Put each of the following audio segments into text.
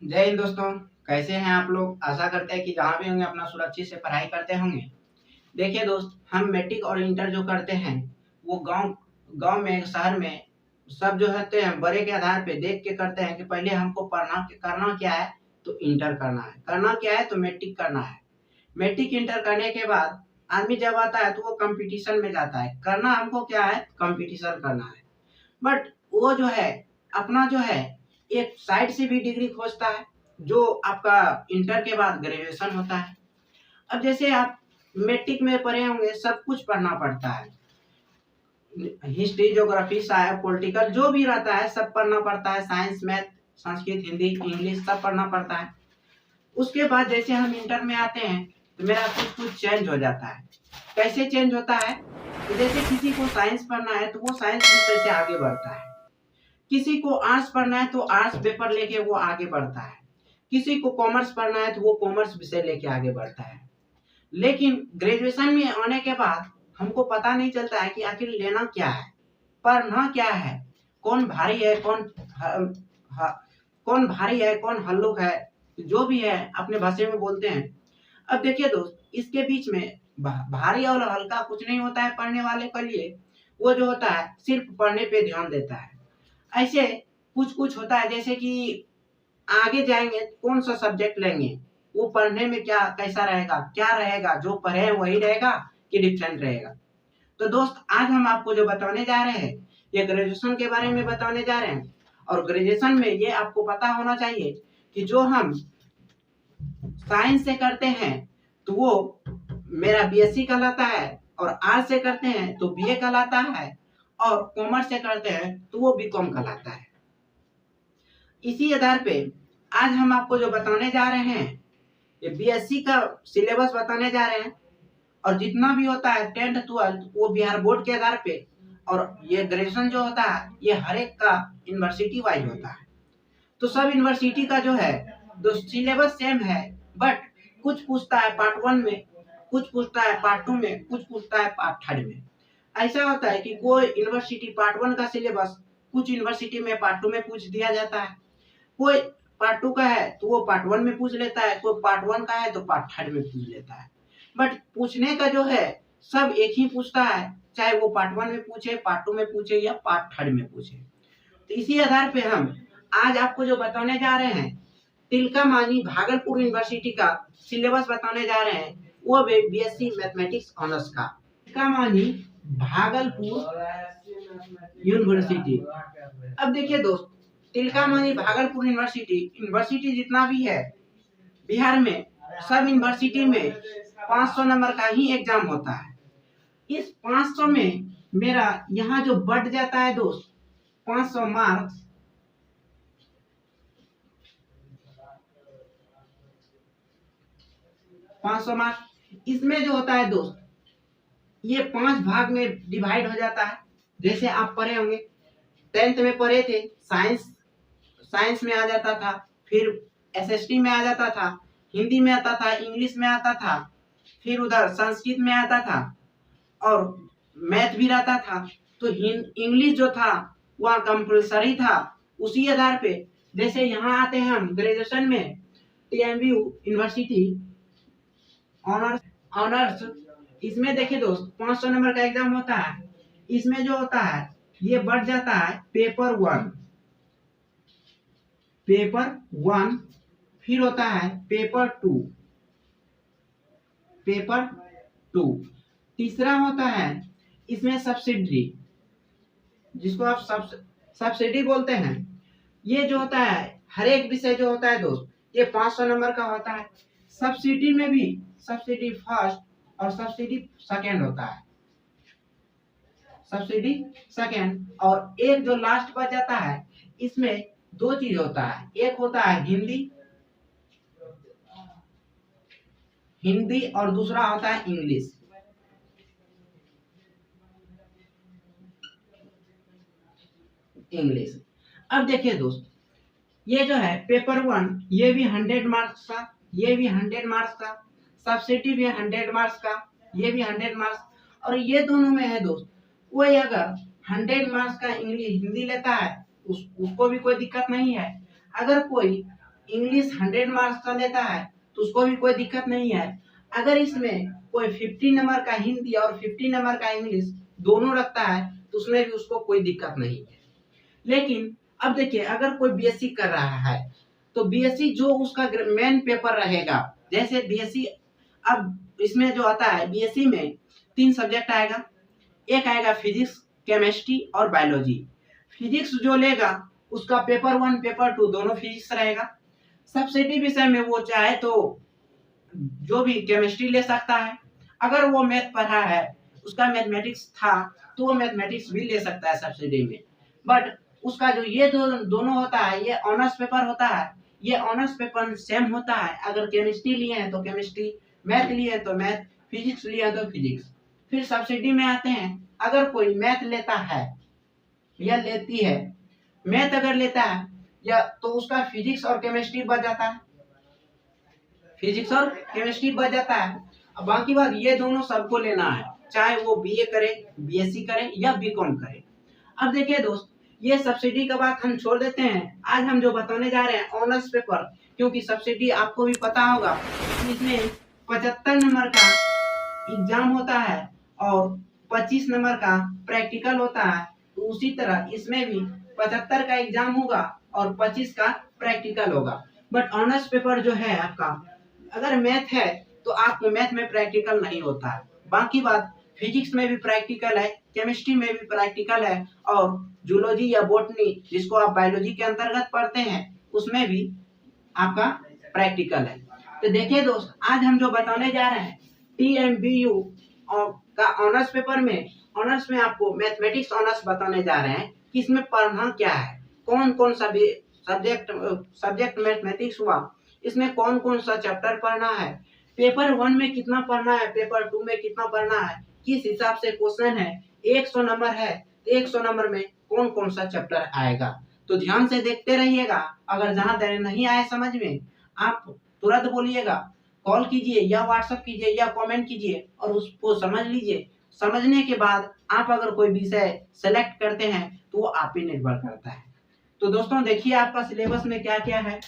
जय हिंद दोस्तों। कैसे हैं आप लोग? आशा करते हैं कि जहाँ भी होंगे अपना सुरक्षित से पढ़ाई करते होंगे। देखिए दोस्त, हम मैट्रिक और इंटर जो करते हैं वो गांव गांव में शहर में सब जो होते हैं बड़े के आधार पे देख के करते हैं कि पहले हमको पढ़ना करना क्या है। तो इंटर करना क्या है तो मैट्रिक करना है। मैट्रिक इंटर करने के बाद आदमी जब आता है तो वो कंपटीशन में जाता है। करना हमको क्या है? कंपटीशन करना है। बट वो जो है अपना जो है एक साइड से भी डिग्री खोजता है जो आपका इंटर के बाद ग्रेजुएशन होता है। अब जैसे आप मैट्रिक में पढ़े होंगे, सब कुछ पढ़ना पड़ता है। हिस्ट्री, ज्योग्राफी, पॉलिटिकल जो भी रहता है सब पढ़ना पड़ता है। Science, math, Sanskrit, Hindi, English सब पढ़ना पड़ता है। उसके बाद जैसे हम इंटर में आते हैं तो मेरा कुछ कुछ चेंज हो जाता है। कैसे चेंज होता है? तो जैसे किसी को साइंस पढ़ना है तो वो साइंस विषय से आगे बढ़ता है। किसी को आर्ट्स पढ़ना है तो आर्ट्स पेपर लेके वो आगे बढ़ता है। किसी को कॉमर्स पढ़ना है तो वो कॉमर्स विषय लेके आगे बढ़ता है। लेकिन ग्रेजुएशन में आने के बाद हमको पता नहीं चलता है कि आखिर लेना क्या है, पढ़ना क्या है, कौन भारी है, कौन भारी है, कौन हल्लुक है, जो भी है अपने भाषा में बोलते हैं। अब देखिए दोस्त, इसके बीच में भारी और हल्का कुछ नहीं होता है पढ़ने वाले के लिए। वो जो होता है सिर्फ पढ़ने पे ध्यान देता है। ऐसे कुछ कुछ होता है जैसे कि आगे जाएंगे कौन सा सब्जेक्ट लेंगे, वो पढ़ने में क्या कैसा रहेगा, क्या रहेगा, जो पढ़े वही रहेगा कि डिफरेंट रहेगा। तो दोस्त, आज हम आपको जो बताने जा रहे हैं ये ग्रेजुएशन के बारे में बताने जा रहे हैं। और ग्रेजुएशन में ये आपको पता होना चाहिए कि जो हम साइंस से करते हैं तो वो मेरा बीएससी कहलाता है, और आर्ट्स से करते हैं तो बीए कहलाता है, और कॉमर्स से करते हैं तो वो बीकॉम कहलाता है। इसी आधार पे आज हम आपको जो बताने जा रहे हैं ये बीएससी का सिलेबस बताने जा रहे हैं। और जितना भी होता है 10th 12th वो बिहार बोर्ड के आधार पे, और ये ग्रेजुएशन जो होता है ये हर एक का यूनिवर्सिटी वाइज होता है। तो सब यूनिवर्सिटी का जो है दो सिलेबस सेम है, बट कुछ पूछता है पार्ट 1 में, कुछ पूछता है पार्ट 2 में, कुछ पूछता है पार्ट 3 में। ऐसा होता है कि कोई यूनिवर्सिटी पार्ट 1 का सिलेबस कुछ यूनिवर्सिटी में पार्ट 2 में पूछ दिया जाता है। कोई पार्ट 2 का है तो वो पार्ट 1 में पूछ लेता है, कोई पार्ट 1 का है तो पार्ट 3 में पूछ लेता है। बट पूछने का जो है सब एक ही पूछता है, चाहे वो पार्ट 1 में पूछे, पार्ट 2 में पूछे या पार्ट 3 में पूछे। तो इसी आधार पे हम आज आपको जो बताने जा रहे हैं तिलकामानी भागलपुर यूनिवर्सिटी का सिलेबस बताने जा रहे हैं, वो बीएससी मैथमेटिक्स ऑनर्स का तिलकामानी भागलपुर यूनिवर्सिटी। अब देखिए दोस्त, तिलकामानी भागलपुर यूनिवर्सिटी जितना भी है बिहार में, सब यूनिवर्सिटी में 500 नंबर का ही एग्जाम होता है। इस 500 में मेरा यहाँ जो बढ़ जाता है दोस्त 500 मार्क्स, 500 मार्क्स इसमें जो होता है दोस्त ये 5 भाग में डिवाइड हो जाता है। जैसे आप पढ़े होंगे 10th में पढ़े थे, साइंस में आ जाता था, फिर एसएसटी में आ जाता था, हिंदी में आता था, इंग्लिश में आता था, फिर उधर संस्कृत में आता था, और मैथ भी रहता था। तो इंग्लिश जो था वह कंपलसरी था। उसी आधार पे जैसे यहाँ आते हैं हम ग्रेजुएशन में टीएमयू यूनिवर्सिटी ऑनर्स ऑनर्स इसमें देखिए दोस्त 500 नंबर का एग्जाम होता है। इसमें जो होता है ये बढ़ जाता है पेपर 1, फिर होता है पेपर 2, तीसरा होता है इसमें सब्सिडी, जिसको आप सब्सिडी बोलते हैं। ये जो होता है हर एक विषय जो होता है दोस्त ये 500 नंबर का होता है। सब्सिडी में भी सब्सिडी फर्स्ट और सब्सिडी सेकेंड होता है, सब्सिडी सेकेंड। और एक जो लास्ट बच जाता है इसमें दो चीज होता है, एक होता है हिंदी और दूसरा होता है इंग्लिश। अब देखिए दोस्त, ये जो है पेपर 1 ये भी 100 मार्क्स का, ये भी 100 मार्क्स का, सब्सिडी भी 100 मार्क्स का, ये भी 100 मार्क्स। और ये दोनों में है दोस्त कोई अगर 100 मार्क्स का इंग्लिश हिंदी लेता है उसको भी कोई दिक्कत नहीं है। अगर कोई इंग्लिश 100 मार्क्स का लेता है तो उसको भी कोई दिक्कत नहीं है। अगर इसमें कोई 50 नंबर का हिंदी और 50 नंबर का इंग्लिश दोनों रखता है तो उसमें भी उसको कोई दिक्कत नहीं है। लेकिन अब देखिए, अगर कोई बीएससी कर रहा है तो बीएससी जो उसका मेन पेपर रहेगा, जैसे बीएससी, अब इसमें जो आता है बीएससी में 3 सब्जेक्ट आएगा। एक आएगा फिजिक्स, केमिस्ट्री और बायोलॉजी। फिजिक्स जो लेगा उसका पेपर 1 पेपर 2 दोनों फिजिक्स रहेगा। सब्सिडी विषय में वो चाहे तो जो भी केमिस्ट्री ले सकता है। अगर वो मैथ पढ़ा है, उसका मैथमेटिक्स था, तो वो मैथमेटिक्स भी ले सकता है सब्सिडी में। बट उसका जो ये दोनों होता है, ये ऑनर्स पेपर होता है, ये ऑनर्स पेपर सेम होता है। अगर केमिस्ट्री लिए हैं तो केमिस्ट्री, मैथ लिए हैं तो मैथ, फिजिक्स लिए हैं तो फिजिक्स। फिर सब्सिडी में आते हैं, अगर कोई मैथ लेता है या लेती है, मैथ अगर लेता है या तो उसका फिजिक्स और केमिस्ट्री बच जाता है, फिजिक्स और केमिस्ट्री बच जाता है। अब बाकी बात, ये दोनों सबको लेना है, चाहे वो बीए करे, बीएससी करे या बीकॉम करे। अब देखिए दोस्त, ये सब्सिडी का बात हम छोड़ देते हैं। आज हम जो बताने जा रहे हैं ऑनर्स पेपर, क्योंकि सब्सिडी आपको भी पता होगा इसमें 75 नंबर का एग्जाम होता है और 25 नंबर का प्रैक्टिकल होता है। तो उसी तरह इसमें भी 75 का एग्जाम होगा और 25 का प्रैक्टिकल होगा। बट ऑनर्स पेपर जो है आपका, अगर मैथ है तो आपको मैथ में प्रैक्टिकल नहीं होता है। बाकी बात, फिजिक्स में भी प्रैक्टिकल है, केमिस्ट्री में भी प्रैक्टिकल है, और जूलॉजी या बॉटनी जिसको आप बायोलॉजी के अंतर्गत पढ़ते हैं उसमें भी आपका प्रैक्टिकल है। तो देखिए दोस्त, आज हम जो बताने जा रहे हैं टीएमबीयू का ऑनर्स पेपर में, ऑनर्स में आपको मैथमेटिक्स ऑनर्स बताने जा रहे हैं कि इसमें पढ़ना क्या है, कौन कौन सा भी सब्जेक्ट मैथमेटिक्स हुआ, इसमें कौन कौन सा चैप्टर पढ़ना है, पेपर 1 में कितना पढ़ना है, पेपर 2 में कितना पढ़ना है, किस हिसाब से क्वेश्चन है, 100 नंबर है, 100 नंबर में कौन कौन सा चैप्टर आएगा। तो ध्यान से देखते रहिएगा। अगर जहां तक नहीं आए समझ में, आप तुरंत बोलिएगा, कॉल कीजिए या व्हाट्सएप कीजिए या कमेंट कीजिए और उसको समझ लीजिए। समझने के बाद आप अगर कोई विषय सेलेक्ट करते हैं तो वो आप ही निर्भर करता है। तो दोस्तों देखिए आपका सिलेबस में क्या क्या है।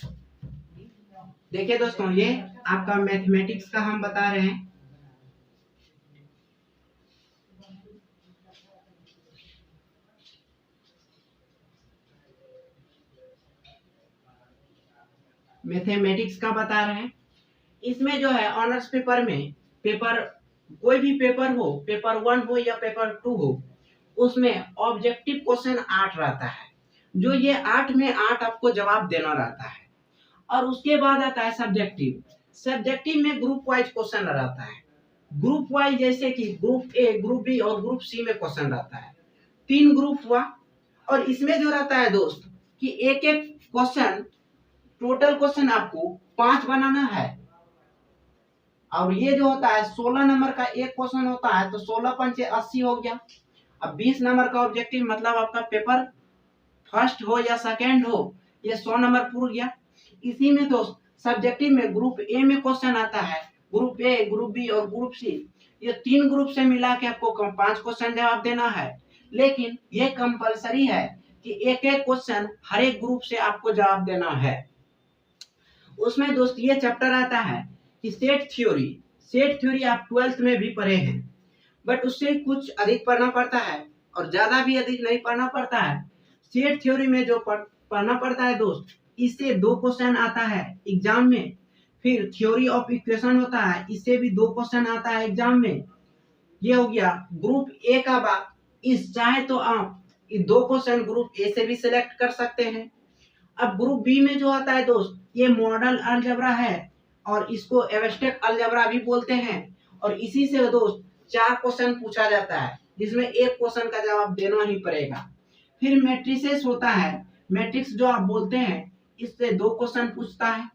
देखिए दोस्तों, ये आपका मैथमेटिक्स का हम बता रहे हैं। मैथमेटिक्स का बता रहे हैं। इसमें जो है ऑनर्स पेपर में, पेपर कोई भी पेपर हो, पेपर 1 हो या पेपर 2 हो, उसमें ऑब्जेक्टिव क्वेश्चन 8 रहता है। जो ये 8 में 8 आपको जवाब देना रहता है। और उसके बाद आता है सब्जेक्टिव। सब्जेक्टिव में ग्रुप वाइज क्वेश्चन रहता है। ग्रुप वाइज जैसे कि ग्रुप ए, ग्रुप बी और ग्रुप सी में क्वेश्चन रहता है। 3 ग्रुप हुआ। और इसमें जो रहता है दोस्त कि एक एक क्वेश्चन, टोटल क्वेश्चन आपको 5 बनाना है। और ये जो होता है 16 नंबर का एक क्वेश्चन होता है, तो 16 पंचे 80 हो गया। अब 20 नंबर का ऑब्जेक्टिव, मतलब आपका पेपर फर्स्ट हो या सेकंड हो, ये 100 नंबर पूरा गया। इसी में तो सब्जेक्टिव में ग्रुप ए में क्वेश्चन आता है, ग्रुप ए, ग्रुप बी और ग्रुप सी, ये 3 ग्रुप से मिला के आपको 5 क्वेश्चन जवाब देना है। लेकिन ये कंपलसरी है कि एक एक क्वेश्चन हर एक ग्रुप से आपको जवाब देना है। उसमें दोस्त ये चैप्टर आता है कि सेट थ्योरी। सेट थ्योरी आप 12th में भी पढ़े हैं, बट उससे कुछ अधिक पढ़ना पड़ता है और ज्यादा भी अधिक नहीं पढ़ना पड़ता है। सेट थ्योरी में जो पढ़ना पड़ता है दोस्त, इससे 2 क्वेश्चन आता है एग्जाम में। फिर थ्योरी ऑफ इक्वेशन होता है, इससे भी 2 क्वेश्चन आता है एग्जाम में। ये हो गया ग्रुप ए का बात। इस चाहे तो आप ये 2 क्वेश्चन ग्रुप ए से भी सिलेक्ट कर सकते हैं। अब ग्रुप बी में जो आता है दोस्त, ये मॉडल अलजेब्रा है और इसको एब्स्ट्रैक्ट अलजेब्रा भी बोलते हैं। और इसी से दोस्त 4 क्वेश्चन पूछा जाता है, जिसमें एक क्वेश्चन का जवाब देना ही पड़ेगा। फिर मैट्रिसेस होता है, मैट्रिक्स जो आप बोलते हैं, इससे 2 क्वेश्चन पूछता है।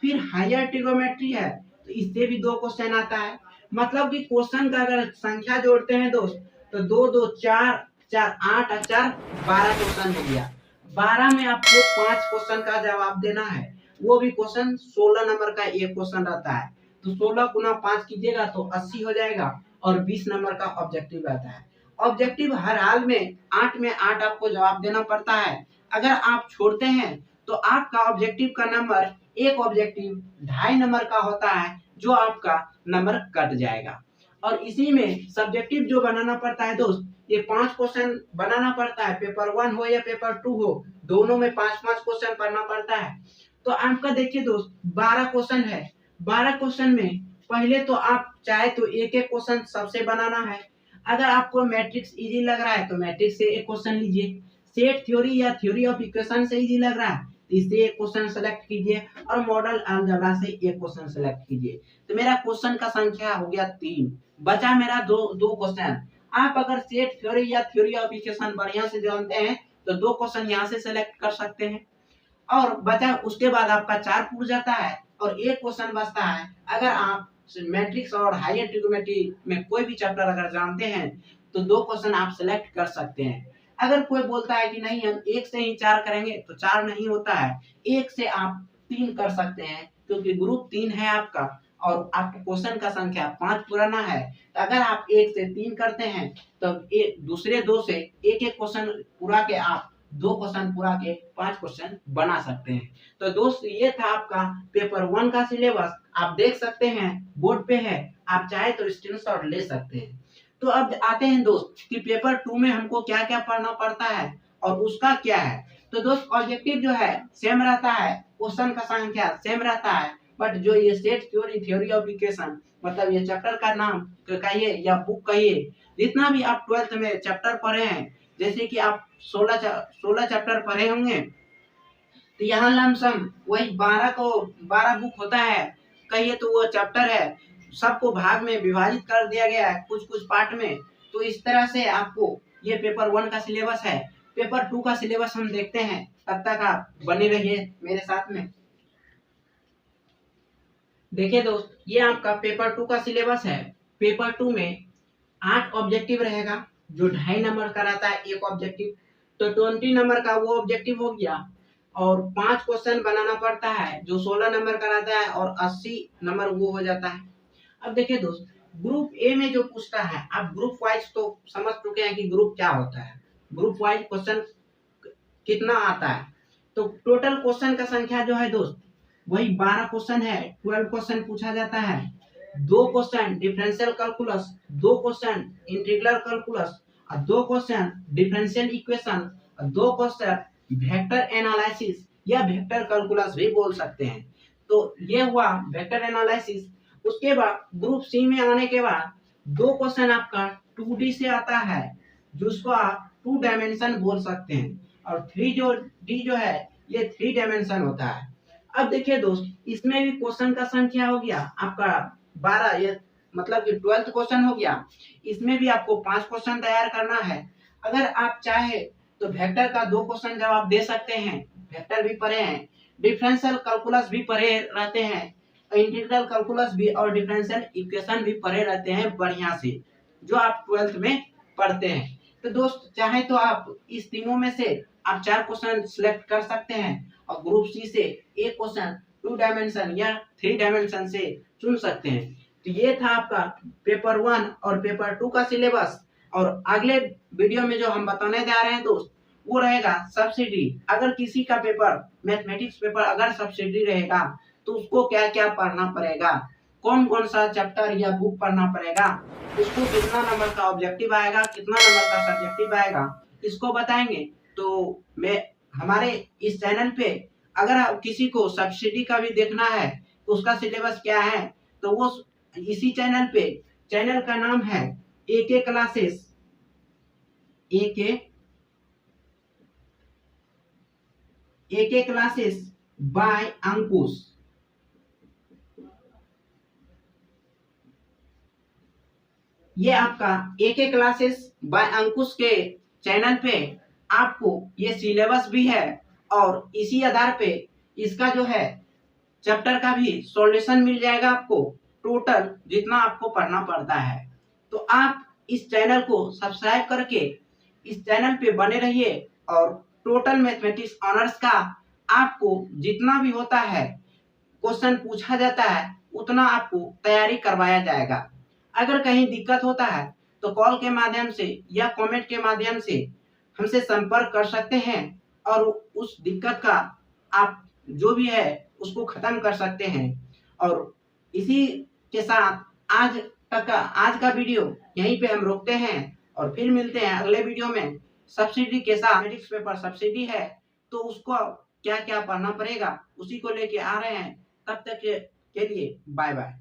फिर हायर ट्रिगोनोमेट्री है, तो इससे भी 2 क्वेश्चन आता है। मतलब कि क्वेश्चन का अगर संख्या जोड़ते हैं दोस्त, तो 2 2 4 4 8 और 4 12 क्वेश्चन हो गया। 12 में आपको 5 क्वेश्चन का जवाब देना है। वो भी क्वेश्चन 16 नंबर का एक क्वेश्चन रहता है, तो 16 गुना 5 कीजिएगा तो 80 हो जाएगा। और 20 नंबर का ऑब्जेक्टिव रहता है। ऑब्जेक्टिव हर हाल में 8 में 8 आपको जवाब देना पड़ता है। अगर आप छोड़ते हैं तो आपका ऑब्जेक्टिव का नंबर एक ऑब्जेक्टिव 2.5 नंबर का होता है, जो आपका नंबर कट जाएगा। और इसी में सब्जेक्टिव जो बनाना पड़ता है दोस्त, ये 5 क्वेश्चन बनाना पड़ता है, पेपर 1 हो या पेपर 2 हो, दोनों में 5-5 क्वेश्चन पढ़ना पड़ता है। तो आपका देखिए दोस्त 12 क्वेश्चन है। 12 क्वेश्चन में पहले तो आप चाहे तो एक-एक क्वेश्चन सबसे बनाना है। अगर आपको मैट्रिक्स इजी लग रहा है तो मैट्रिक्स से एक क्वेश्चन लीजिए। सेट थ्योरी या थ्योरी ऑफ इक्वेशन से इजी लग रहा है तो इससे एक क्वेश्चन सेलेक्ट कीजिए, और मॉडल अलजेब्रा से एक क्वेश्चन सेलेक्ट कीजिए। तो मेरा क्वेश्चन का संख्या हो गया 3, बचा मेरा दो क्वेश्चन। आप अगर सेट थ्योरी या थ्योरी ऑफ इक्वेशन बढ़िया से जानते हैं तो 2 क्वेश्चन यहाँ से सेलेक्ट कर सकते हैं, और बचा उसके बाद आपका 4 पूर जाता है और एक क्वेश्चन बचता है। अगर आप मैट्रिक्स और हायर ट्रिग्नोमेट्री में कोई भी चैप्टर अगर जानते हैं तो 2 क्वेश्चन आप सेलेक्ट कर सकते हैं। अगर कोई बोलता है कि नहीं हम 1 से ही 4 करेंगे तो 4 नहीं होता है, 1 से आप 3 कर सकते हैं, क्योंकि ग्रुप 3 है आपका और आपके क्वेश्चन का संख्या 5 पुराना है। तो अगर आप 1 से 3 करते हैं तो दूसरे 2 से एक-एक क्वेश्चन पूरा के आप 2 क्वेश्चन पूरा के 5 क्वेश्चन बना सकते हैं। तो दोस्त ये था आपका पेपर 1 का सिलेबस, आप देख सकते हैं बोर्ड पे है, आप चाहे तो स्क्रीनशॉट ले सकते हैं। तो अब आते हैं दोस्त कि पेपर 2 में हमको क्या-क्या पढ़ना पड़ता है और उसका क्या है। तो दोस्त ऑब्जेक्टिव जो है सेम रहता है, क्वेश्चन का संख्या सेम रहता है, बट जो ये set theory, theory of equation, मतलब ये चैप्टर का नाम कहिए या बुक कहिए, जितना भी आप 12th में चैप्टर पढ़े हैं, जैसे कि आप 16 चैप्टर पढ़े होंगे, तो यहाँ लमसम वही 12 बुक होता है, कहिए तो वो चैप्टर है, सबको भाग में विभाजित कर दिया गया है कुछ-कुछ पार्ट में। तो इस तरह से आपको ये पेपर 1 का सिलेबस है। पेपर 2 का सिलेबस हम देखते हैं, तब तक आप बने रहिए मेरे साथ में। देखिए दोस्त, ये आपका पेपर 2 का सिलेबस है। पेपर 2 में 8 ऑब्जेक्टिव रहेगा, जो 2.5 नंबर का रहता है एक ऑब्जेक्टिव। तो 20 नंबर का वो ऑब्जेक्टिव हो गया, और 5 क्वेश्चन बनाना पड़ता है जो 16 नंबर का रहता है, और 80 नंबर वो हो जाता है। अब देखिए दोस्त, ग्रुप ए में जो पूछता है, आप ग्रुप वाइज तो समझ चुके हैं कि ग्रुप क्या होता है। ग्रुप वाइज क्वेश्चन कितना आता है, तो टोटल क्वेश्चन का संख्या जो है दोस्त वही 12 क्वेश्चन है, 12 क्वेश्चन पूछा जाता है। 2 question differential calculus, 2 question integral calculus, और 2 क्वेश्चन डिफरेंशियल इक्वेशन, और 2 क्वेश्चन वेक्टर एनालिसिस या वेक्टर कैलकुलस भी बोल सकते हैं। तो ये हुआ वेक्टर एनालिसिस। उसके बाद ग्रुप सी में आने के बाद 2 क्वेश्चन आपका 2D से आता है, जिसको आप 2 डायमेंशन बोल सकते हैं, और 3D जो है ये 3 डायमेंशन होता है। अब देखिए दोस्त, इसमें भी क्वेश्चन का संख्या हो गया आपका 12, ये मतलब कि 12th क्वेश्चन हो गया। इसमें भी आपको 5 क्वेश्चन तैयार करना है। अगर आप चाहे तो वेक्टर का 2 क्वेश्चन जवाब दे सकते हैं, वेक्टर भी पढ़े हैं, डिफरेंशियल कैलकुलस भी पढ़े रहते हैं, इंटीग्रल कैलकुलस भी और डिफरेंशियल इक्वेशन भी पढ़े रहते हैं बढ़िया से, जो आप 12th में पढ़ते हैं। तो दोस्त चाहे तो आप इस तीनों में से आप 4 क्वेश्चन सिलेक्ट कर सकते हैं, और ग्रुप सी से एक क्वेश्चन 2 डायमेंशन या 3 डायमेंशन से चुन सकते हैं। तो ये था आपका पेपर 1 और पेपर 2 का सिलेबस। और अगले वीडियो में जो हम बताने जा रहे हैं दोस्त, वो रहेगा सब्सिडी। अगर किसी का पेपर मैथमेटिक्स पेपर अगर सब्सिडी रहेगा तो उसको क्या-क्या पढ़ना पड़ेगा, कौन-कौन सा चैप्टर या बुक पढ़ना पड़ेगा, उसको कितना नंबर का ऑब्जेक्टिव आएगा, कितना नंबर का सब्जेक्टिव आएगा, इसको बताएंगे। तो मैं हमारे इस चैनल पे अगर किसी को सब्सिडी का भी देखना है तो उसका सिलेबस क्या है, तो वो इसी चैनल पे, चैनल का नाम है एके क्लासेस, एके क्लासेस बाय अंकुश। ये आपका एके क्लासेस बाय अंकुश के चैनल पे आपको ये सिलेबस भी है, और इसी आधार पे इसका जो है चैप्टर का भी सॉल्यूशन मिल जाएगा आपको, टोटल जितना आपको पढ़ना पड़ता है। तो आप इस चैनल को सब्सक्राइब करके इस चैनल पे बने रहिए, और टोटल मैथमेटिक्स ऑनर्स का आपको जितना भी होता है क्वेश्चन पूछा जाता है उतना आपको तैयारी करवाया जाएगा। अगर कहीं दिक्कत होता है तो कॉल के माध्यम से या कमेंट के माध्यम से हमसे संपर्क कर सकते हैं, और उस दिक्कत का आप जो भी है उसको खत्म कर सकते हैं। और इसी के साथ आज का वीडियो यहीं पे हम रोकते हैं और फिर मिलते हैं अगले वीडियो में। सब्सिडी के साथ मैथमेटिक्स पेपर सब्सिडी है तो उसको क्या क्या पढ़ना पड़ेगा उसी को लेके आ रहे हैं। तब तक के लिए बाय बाय।